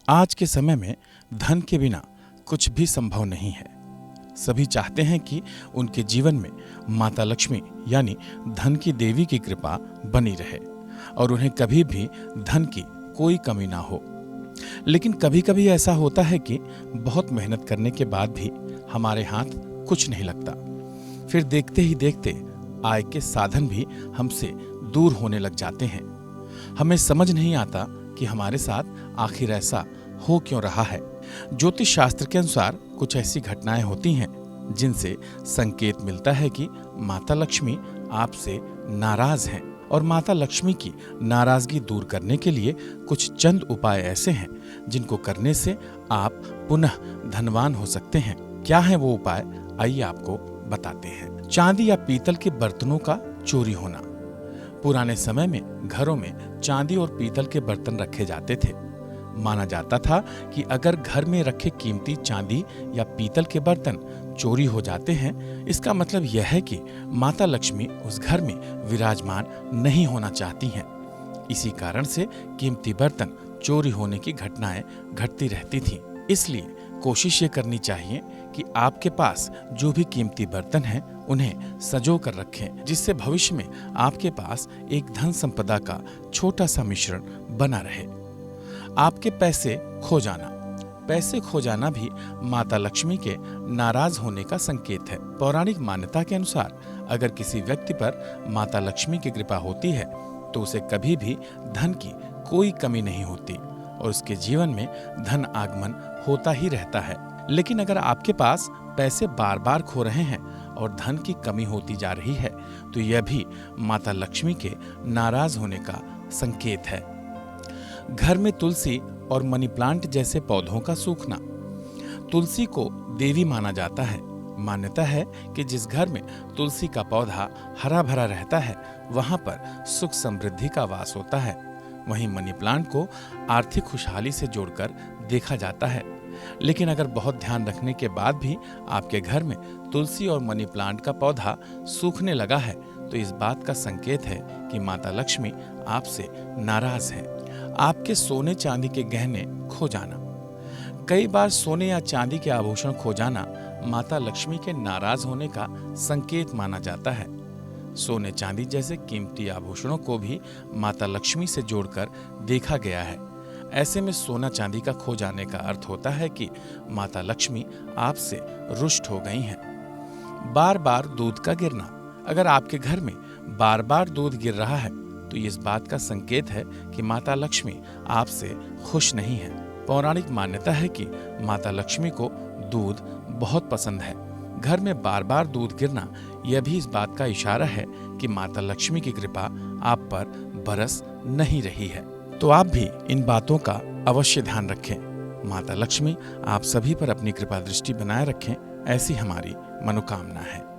आज के समय में धन के बिना कुछ भी संभव नहीं है। सभी चाहते हैं कि उनके जीवन में माता लक्ष्मी यानी धन की देवी की कृपा बनी रहे और उन्हें कभी भी धन की कोई कमी ना हो। लेकिन कभी कभी ऐसा होता है कि बहुत मेहनत करने के बाद भी हमारे हाथ कुछ नहीं लगता। फिर देखते ही देखते आय के साधन भी हमसे दूर होने लग जाते हैं। हमें समझ नहीं आता कि हमारे साथ आखिर ऐसा हो क्यों रहा है। ज्योतिष शास्त्र के अनुसार कुछ ऐसी घटनाएं होती हैं जिनसे संकेत मिलता है कि माता लक्ष्मी आपसे नाराज हैं और माता लक्ष्मी की नाराजगी दूर करने के लिए कुछ चंद उपाय ऐसे हैं जिनको करने से आप पुनः धनवान हो सकते हैं। क्या है वो उपाय, आइए आपको बताते हैं। चांदी या पीतल के बर्तनों का चोरी होना। पुराने समय में घरों में चांदी और पीतल के बर्तन रखे जाते थे। माना जाता था कि अगर घर में रखे कीमती चांदी या पीतल के बर्तन चोरी हो जाते हैं, इसका मतलब यह है कि माता लक्ष्मी उस घर में विराजमान नहीं होना चाहती हैं। इसी कारण से कीमती बर्तन चोरी होने की घटनाएं घटती रहती थीं। इसलिए कोशिश ये करनी चाहिए कि आपके पास जो भी कीमती बर्तन हैं उन्हें संजो कर रखें, जिससे भविष्य में आपके पास एक धन संपदा का छोटा सा मिश्रण बना रहे। आपके पैसे खो जाना। पैसे खो जाना भी माता लक्ष्मी के नाराज होने का संकेत है। पौराणिक मान्यता के अनुसार अगर किसी व्यक्ति पर माता लक्ष्मी की कृपा होती है तो उसे कभी भी धन की कोई कमी नहीं होती और उसके जीवन में धन आगमन होता ही रहता है। लेकिन अगर आपके पास पैसे बार बार खो रहे हैं और धन की कमी होती जा रही है तो यह भी माता लक्ष्मी के नाराज होने का संकेत है। घर में तुलसी और मनी प्लांट जैसे पौधों का सूखना। तुलसी को देवी माना जाता है। मान्यता है कि जिस घर में तुलसी का पौधा हरा भरा रहता है वहां पर सुख समृद्धि का वास होता है। वहीं मनी प्लांट को आर्थिक खुशहाली से जोड़कर देखा जाता है। लेकिन अगर बहुत ध्यान रखने के बाद भी आपके घर में तुलसी और मनी प्लांट का पौधा सूखने लगा है तो इस बात का संकेत है कि माता लक्ष्मी आपसे नाराज है। आपके सोने चांदी के गहने खो जाना। कई बार सोने या चांदी के आभूषण खो जाना माता लक्ष्मी के नाराज होने का संकेत माना जाता है। सोने चांदी जैसे कीमती आभूषणों को भी माता लक्ष्मी से जोड़कर देखा गया है। ऐसे में सोना चांदी का खो जाने का अर्थ होता है कि माता लक्ष्मी आपसे रुष्ट हो गई हैं। बार बार दूध का गिरना। अगर आपके घर में बार बार दूध गिर रहा है तो ये इस बात का संकेत है कि माता लक्ष्मी आपसे खुश नहीं है। पौराणिक मान्यता है कि माता लक्ष्मी को दूध बहुत पसंद है। घर में बार बार दूध गिरना यह भी इस बात का इशारा है कि माता लक्ष्मी की कृपा आप पर बरस नहीं रही है। तो आप भी इन बातों का अवश्य ध्यान रखें। माता लक्ष्मी आप सभी पर अपनी कृपा दृष्टि बनाए रखें, ऐसी हमारी मनोकामना है।